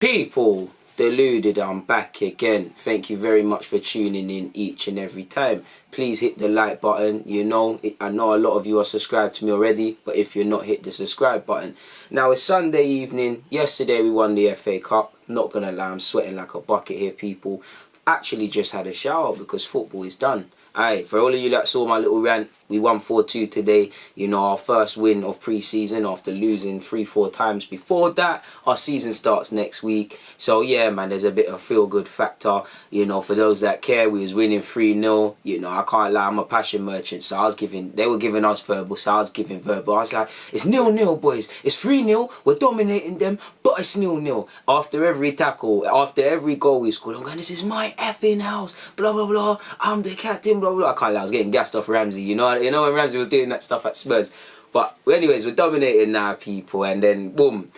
People, Deluded, I'm back again. Thank you very much for tuning in each and every time. Please hit the like button. I know a lot of you are subscribed to me already, but if you're not, hit the subscribe button. Now, it's Sunday evening. Yesterday we won the FA Cup. Not gonna lie, I'm sweating like a bucket here, people. Actually just had a shower because football is done. Alright, for all of you that saw my little rant, we won 4-2 today. Our first win of pre-season after losing 3-4 times before that. Our season starts next week. So yeah, man, there's a bit of feel-good factor. For those that care, we was winning 3-0. I can't lie, I'm a passion merchant. So they were giving us verbal, so I was giving verbal. I was like, it's 0-0, boys. It's 3-0. We're dominating them, but it's 0-0. After every tackle, after every goal we scored, I'm going, this is my effing house. Blah, blah, blah. I'm the captain, blah, blah. I can't lie, I was getting gassed off Ramsey, when Ramsey was doing that stuff at Spurs. But anyways, we're dominating now, people, and then boom,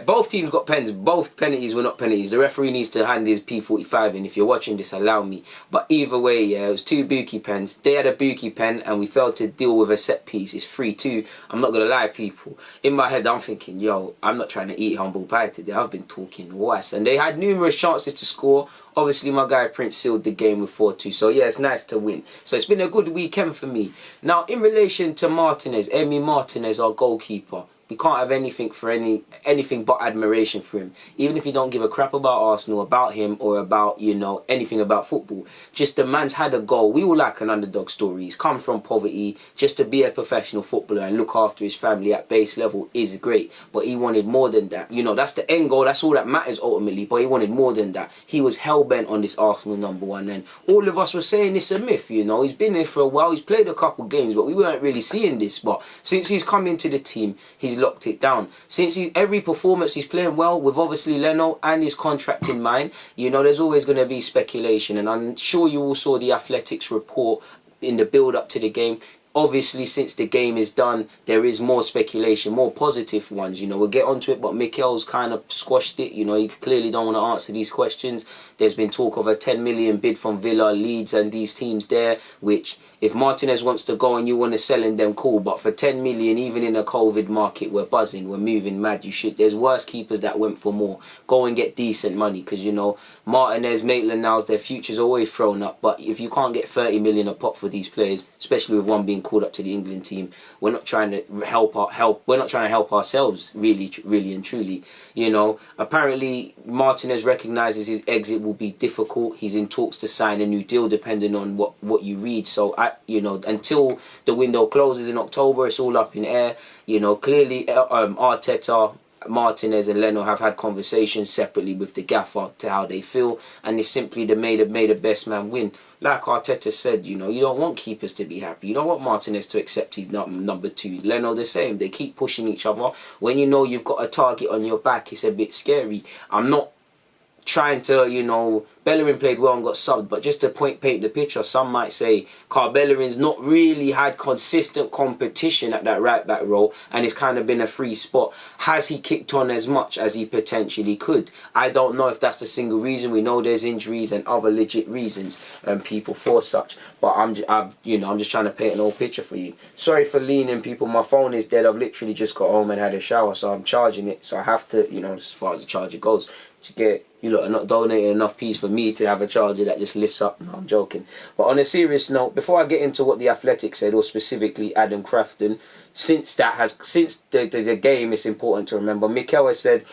both teams got pens. Both penalties were not penalties. The referee needs to hand his P45 in. If you're watching this, allow me. But either way, yeah, it was 2 Buki pens. They had a Buki pen and we failed to deal with a set piece. It's 3-2. I'm not gonna lie, people. In my head, I'm thinking, yo, I'm not trying to eat humble pie today. I've been talking worse. And they had numerous chances to score. Obviously, my guy Prince sealed the game with 4-2. So yeah, it's nice to win. So it's been a good weekend for me. Now, in relation to Martinez, Martinez, our goalkeeper. We can't have anything but admiration for him. Even if you don't give a crap about Arsenal, about him, or about, anything about football. Just the man's had a goal. We all like an underdog story. He's come from poverty. Just to be a professional footballer and look after his family at base level is great. But he wanted more than that. That's the end goal. That's all that matters ultimately. But he wanted more than that. He was hell-bent on this Arsenal #1. And all of us were saying it's a myth, He's been there for a while. He's played a couple games, but we weren't really seeing this. But since he's come into the team, he's locked it down. Since every performance he's playing well with obviously Leno and his contract in mind, there's always going to be speculation, and I'm sure you all saw the Athletics report in the build up to the game. Obviously, since the game is done, there is more speculation, more positive ones. We'll get onto it, but Mikel's kind of squashed it. He clearly don't want to answer these questions. There's been talk of a 10 million bid from Villa, Leeds and these teams there, which if Martinez wants to go and you want to sell him, then cool. But for 10 million, even in a COVID market, we're buzzing, we're moving mad. There's worse keepers that went for more. Go and get decent money because, Martinez, Maitland-Niles, their future's always thrown up. But if you can't get 30 million a pop for these players, especially with one being called up to the England team, we're not trying to we're not trying to help ourselves, really and truly. Apparently Martinez recognises his exit will be difficult. He's in talks to sign a new deal, depending on what you read. So until the window closes in October, it's all up in air. Clearly Arteta, Martinez and Leno have had conversations separately with the gaffer to how they feel, and it's simply the made the best man win. Like Arteta said, you don't want keepers to be happy. You don't want Martinez to accept his number 2. Leno the same. They keep pushing each other. When you've got a target on your back, it's a bit scary. I'm not trying to, Bellerin played well and got subbed, but just to paint the picture, some might say Carl Bellerin's not really had consistent competition at that right back role, and it's kind of been a free spot. Has he kicked on as much as he potentially could? I don't know if that's the single reason. We know there's injuries and other legit reasons people for such, but I'm just trying to paint an old picture for you. Sorry for leaning, people. My phone is dead. I've literally just got home and had a shower, so I'm charging it. So I have to, as far as the charger goes, to get, are not donating enough peas for me to have a charger that just lifts up. No, I'm joking. But on a serious note, before I get into what the Athletics said, or specifically Adam Crafton, since the game, it's important to remember, Mikel has said,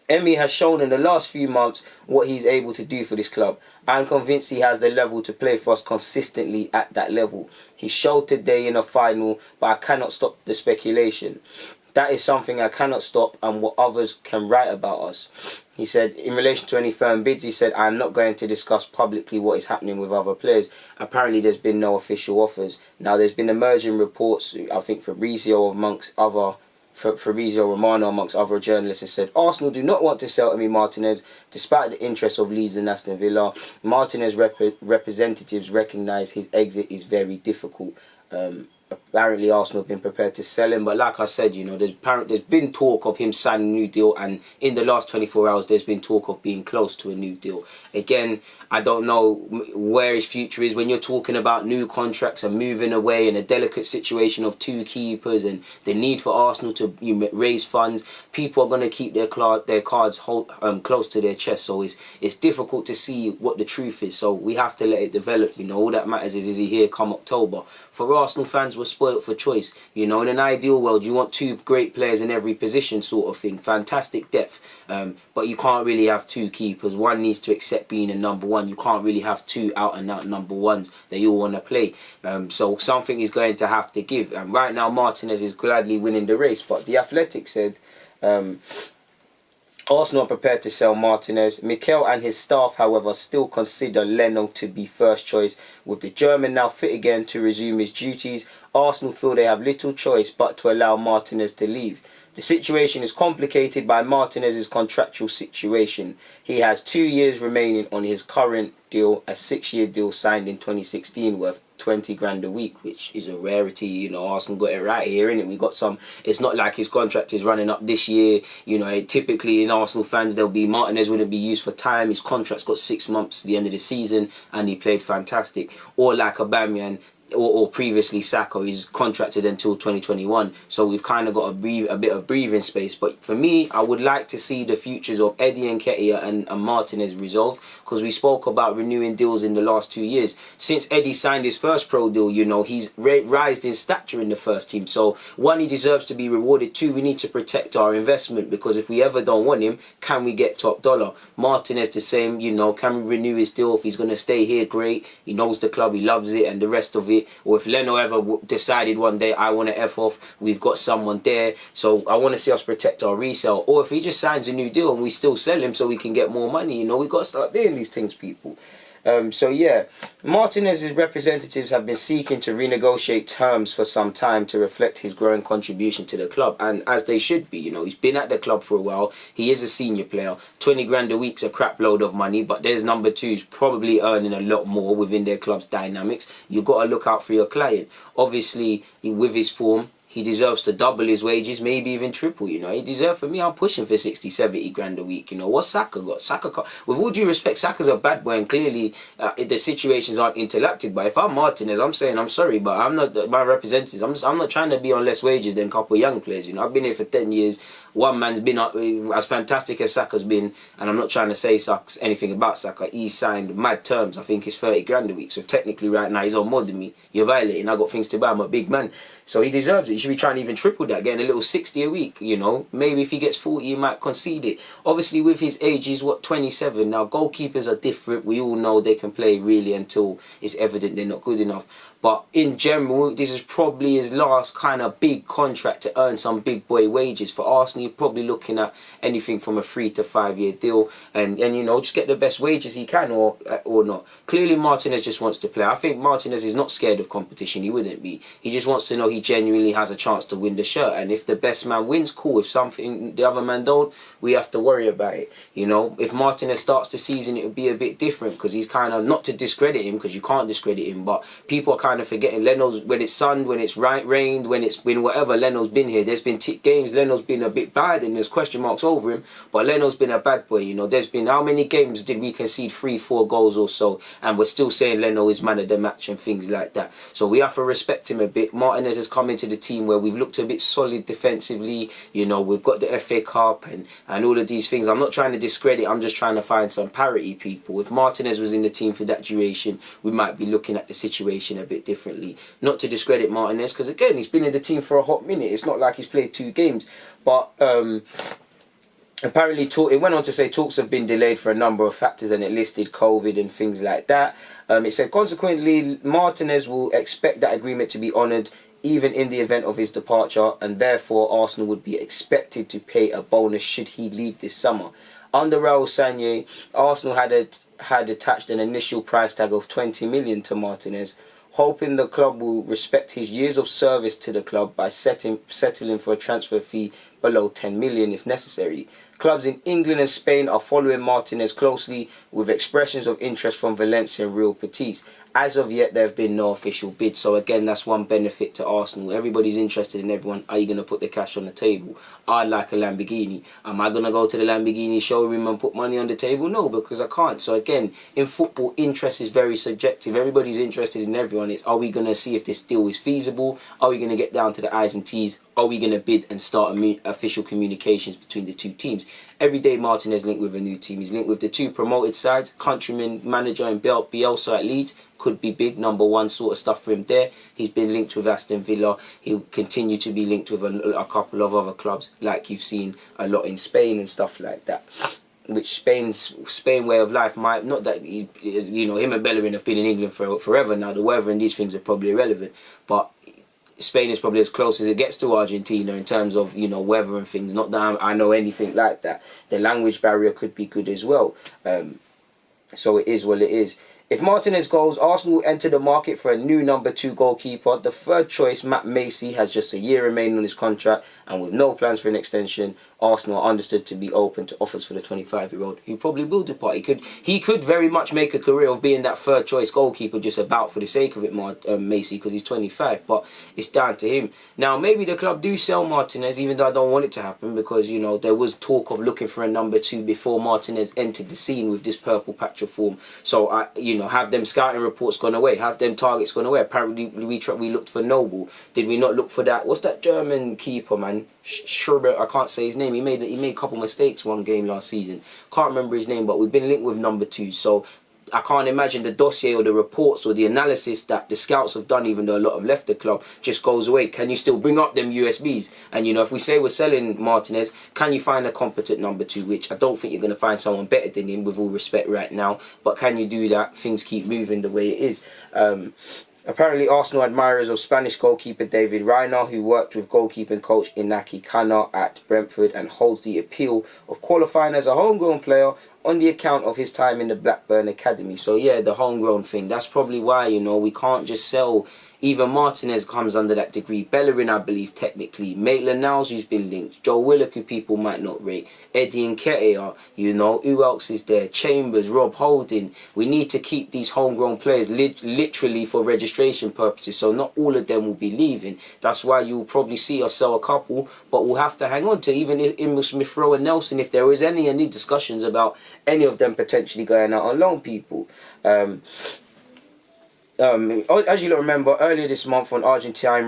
Emi has shown in the last few months what he's able to do for this club. I'm convinced he has the level to play for us consistently at that level. He showed today in a final, but I cannot stop the speculation. That is something I cannot stop, and what others can write about us. He said, in relation to any firm bids, he said, I'm not going to discuss publicly what is happening with other players. Apparently, there's been no official offers. Now, there's been emerging reports, I think Fabrizio Romano amongst other journalists has said, Arsenal do not want to sell Emi Martinez, despite the interest of Leeds and Aston Villa. Martinez representatives recognise his exit is very difficult. apparently Arsenal have been prepared to sell him. But like I said, you know, there's been talk of him signing a new deal, and in the last 24 hours there's been talk of being close to a new deal. Again, I don't know where his future is when you're talking about new contracts and moving away, and a delicate situation of two keepers and the need for Arsenal to raise funds. People are going to keep their cards close to their chest, so it's difficult to see what the truth is. So we have to let it develop. You know, all that matters is he here come October? For Arsenal fans, we're spoilt for choice. You know, in an ideal world, you want two great players in every position, sort of thing. Fantastic depth, but you can't really have two keepers. One needs to accept being a number one. You can't really have two out-and-out number ones that you all want to play. So something is going to have to give. And right now, Martinez is gladly winning the race. But The Athletic said Arsenal are prepared to sell Martinez. Mikel and his staff, however, still consider Leno to be first choice. With the German now fit again to resume his duties, Arsenal feel they have little choice but to allow Martinez to leave. The situation is complicated by Martinez's contractual situation. He has 2 years remaining on his current deal, a 6-year deal signed in 2016 worth 20 grand a week, which is a rarity. You know, Arsenal got it right here, innit? We got some. It's not like his contract is running up this year. You know, typically in Arsenal fans, there'll be Martinez wouldn't be used for time. His contract's got 6 months at the end of the season, and he played fantastic. Or like Aubameyang, or previously Saka, is contracted until 2021, so we've kind of got a bit of breathing space. But for me, I would like to see the futures of Eddie Nketiah and Martinez resolved, because we spoke about renewing deals in the last 2 years. Since Eddie signed his first pro deal, you know, he's rised in stature in the first team. So one, he deserves to be rewarded. Two, we need to protect our investment, because if we ever don't want him, can we get top dollar? Martinez the same, you know, can we renew his deal? If he's going to stay here, great. He knows the club, he loves it, and the rest of it. Or if Leno ever decided one day, I want to F off, we've got someone there. So I want to see us protect our resale. Or if he just signs a new deal and we still sell him so we can get more money, you know, we've got to start doing these things, people. So yeah, Martinez's representatives have been seeking to renegotiate terms for some time to reflect his growing contribution to the club, and as they should be. You know, he's been at the club for a while. He is a senior player. 20 grand a week's a crap load of money, but there's number twos probably earning a lot more within their club's dynamics. You've got to look out for your client. Obviously, with his form, he deserves to double his wages, maybe even triple. You know, he deserves. For me, I'm pushing for 60, 70 grand a week. You know, what's Saka got? With all due respect, Saka's a bad boy, and clearly the situations aren't interacted. But if I'm Martinez, I'm saying I'm sorry, but I'm not my representatives. I'm not trying to be on less wages than a couple of young players. You know, I've been here for 10 years. One man's been up as fantastic as Saka's been, and I'm not trying to say anything about Saka. He signed mad terms. I think it's 30 grand a week. So technically, right now he's on more than me. You're violating. I got things to buy. I'm a big man. So he deserves it. He should be trying to even triple that, getting a little 60 a week, you know. Maybe if he gets 40, he might concede it. Obviously, with his age, he's, 27? Now, goalkeepers are different. We all know they can play really until it's evident they're not good enough. But in general, this is probably his last kind of big contract to earn some big boy wages. For Arsenal, you're probably looking at anything from a 3 to 5 year deal, and you know, just get the best wages he can, or not. Clearly, Martinez just wants to play. I think Martinez is not scared of competition. He wouldn't be. He just wants to know he genuinely has a chance to win the shirt. And if the best man wins, cool. If something the other man don't, we have to worry about it. You know, if Martinez starts the season, it would be a bit different, because he's kind of, not to discredit him, because you can't discredit him, but people are kind of forgetting Leno's, when it's sunned, when it's rained, when it's been whatever, Leno's been here. There's been games Leno's been a bit bad and there's question marks over him, but Leno's been a bad boy. You know, there's been, how many games did we concede 3-4 goals or so, and we're still saying Leno is man of the match and things like that. So we have to respect him a bit. Martinez has come into the team where we've looked a bit solid defensively. You know, we've got the FA Cup and all of these things. I'm not trying to discredit, I'm just trying to find some parity, people. If Martinez was in the team for that duration, we might be looking at the situation a bit differently. Not to discredit Martinez, because again, he's been in the team for a hot minute. It's not like he's played 2 games. But apparently, it went on to say talks have been delayed for a number of factors, and it listed COVID and things like that. It said, consequently, Martinez will expect that agreement to be honoured even in the event of his departure, and therefore Arsenal would be expected to pay a bonus should he leave this summer. Under Raul Sanllehi, Arsenal had attached an initial price tag of 20 million to Martinez, hoping the club will respect his years of service to the club by settling for a transfer fee below 10 million if necessary. Clubs in England and Spain are following Martinez closely, with expressions of interest from Valencia and Real Betis. As of yet, there have been no official bids. So again, that's one benefit to Arsenal. Everybody's interested in everyone. Are you going to put the cash on the table? I'd like a Lamborghini. Am I going to go to the Lamborghini showroom and put money on the table? No, because I can't. So again, in football, interest is very subjective. Everybody's interested in everyone. It's, are we going to see if this deal is feasible? Are we going to get down to the I's and T's? Are we going to bid and start official communications between the two teams? Every day Martinez linked with a new team. He's linked with the two promoted sides. Countryman manager in Bielsa at Leeds could be big, number one sort of stuff for him there. He's been linked with Aston Villa. He'll continue to be linked with a couple of other clubs, like you've seen a lot in Spain and stuff like that. Which Spain way of life might, not that he, you know, him and Bellerin have been in England for forever now. The weather and these things are probably irrelevant, but Spain is probably as close as it gets to Argentina in terms of, you know, weather and things. Not that I know anything like that. The language barrier could be good as well. So it is what it is. If Martinez goes, Arsenal will enter the market for a new number 2 goalkeeper. The third choice, Matt Macey, has just a year remaining on his contract, and with no plans for an extension, Arsenal are understood to be open to offers for the 25-year-old, who probably will depart. He could very much make a career of being that third choice goalkeeper just about for the sake of it, Macey, because he's 25, but it's down to him. Now, maybe the club do sell Martinez, even though I don't want it to happen, because, you know, there was talk of looking for a number 2 before Martinez entered the scene with this purple patch of form. So, you know, have them scouting reports gone away? Have them targets gone away? Apparently, we looked for Noble. Did we not look for that? What's that German keeper, man? Schubert, I can't say his name. He made a couple mistakes one game last season. Can't remember his name, but we've been linked with number 2. So I can't imagine the dossier or the reports or the analysis that the scouts have done, even though a lot have left the club, just goes away. Can you still bring up them USBs? And, you know, if we say we're selling Martinez, can you find a competent number 2? Which I don't think you're going to find someone better than him, with all respect, right now. But can you do that? Things keep moving the way it is. Apparently, Arsenal admirers of Spanish goalkeeper David Reiner, who worked with goalkeeping coach Inaki Kana at Brentford and holds the appeal of qualifying as a homegrown player on the account of his time in the Blackburn Academy. So yeah, the homegrown thing, that's probably why, you know, we can't just sell. Even Martinez comes under that degree. Bellerin, I believe, technically. Maitland-Niles, who's been linked. Joe Willock, who people might not rate. Eddie Nketiah, you know. Who else is there? Chambers, Rob Holding. We need to keep these homegrown players literally for registration purposes. So not all of them will be leaving. That's why you'll probably see us sell a couple. But we'll have to hang on to even Emil Smith-Rowe and Nelson, if there is any discussions about any of them potentially going out on loan, people. As you remember, earlier this month on Argentinian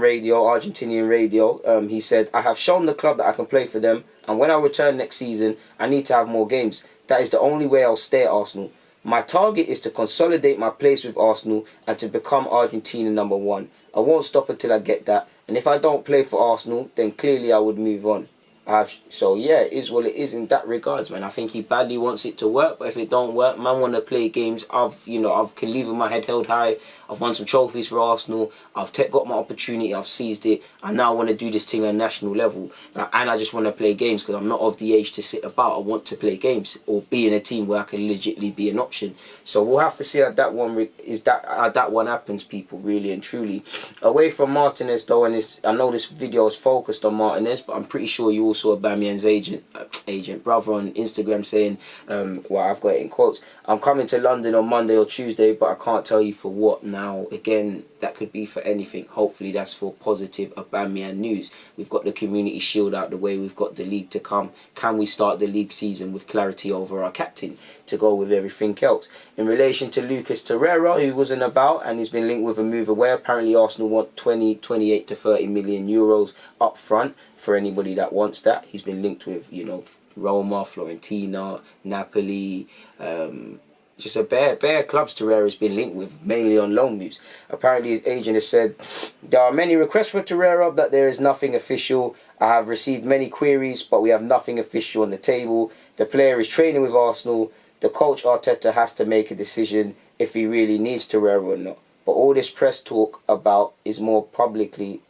radio, he said, I have shown the club that I can play for them, and when I return next season, I need to have more games. That is the only way I'll stay at Arsenal. My target is to consolidate my place with Arsenal and to become Argentina number 1. I won't stop until I get that, and if I don't play for Arsenal, then clearly I would move on. So yeah, it is what it is in that regards, man. I think he badly wants it to work, but if it don't work, man, want to play games. I can leave with my head held high. I've won some trophies for Arsenal. I've got my opportunity. I've seized it. I now want to do this thing at a national level, and I just want to play games because I'm not of the age to sit about. I want to play games or be in a team where I can legitimately be an option. So we'll have to see how that one happens, people, really and truly. Away from Martinez though, and I know this video is focused on Martinez, but I'm pretty sure you also saw Aubameyang's brother on Instagram saying, well, I've got it in quotes, I'm coming to London on Monday or Tuesday, but I can't tell you for what. Now, again, that could be for anything. Hopefully that's for positive Aubameyang news. We've got the Community Shield out the way. We've got the league to come. Can we start the league season with clarity over our captain to go with everything else? In relation to Lucas Torreira, who wasn't about and he's been linked with a move away, apparently Arsenal want 28 to 30 million euros up front for anybody that wants that. He's been linked with, you know, Roma, Fiorentina, Napoli, just a bare clubs Torreira's been linked with, mainly on loan moves. Apparently his agent has said, there are many requests for Torreira, but there is nothing official. I have received many queries, but we have nothing official on the table. The player is training with Arsenal. The coach Arteta has to make a decision if he really needs Torreira or not. But all this press talk about is more publicity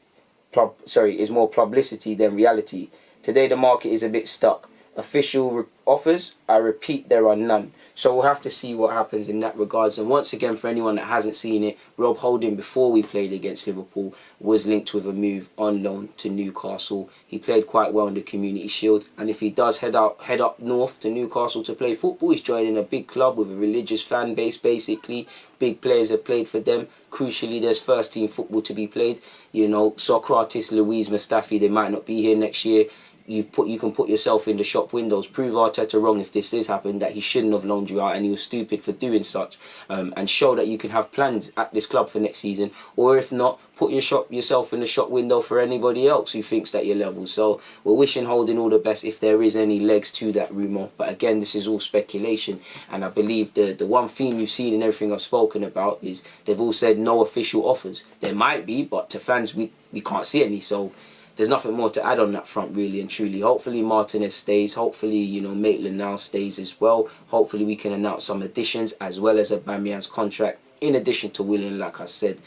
than reality. Today the market is a bit stuck. official offers, I repeat, there are none. So we'll have to see what happens in that regards. And once again, for anyone that hasn't seen it, Rob Holding, before we played against Liverpool, was linked with a move on loan to Newcastle. He played quite well in the Community Shield, and if he does head up north to Newcastle to play football, he's joining a big club with a religious fan base, basically. Big players have played for them. Crucially, there's first team football to be played. You know, Socrates, Louise, Mustafi, they might not be here next year. You can put yourself in the shop windows. Prove Arteta wrong if this does happen, that he shouldn't have loaned you out and he was stupid for doing such. And show that you can have plans at this club for next season. Or if not, put yourself in the shop window for anybody else who thinks that you're level. So we're wishing Holding all the best if there is any legs to that rumour. But again, this is all speculation. And I believe the one theme you've seen in everything I've spoken about is they've all said no official offers. There might be, but to fans, we can't see any. So there's nothing more to add on that front, really and truly. Hopefully Martinez stays. Hopefully, you know, Maitland now stays as well. Hopefully we can announce some additions as well as Aubameyang's contract, in addition to Willian, like I said.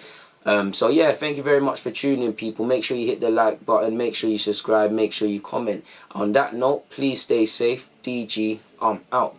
So yeah, thank you very much for tuning in, people. Make sure you hit the like button. Make sure you subscribe. Make sure you comment. On that note, please stay safe. DG, I'm out.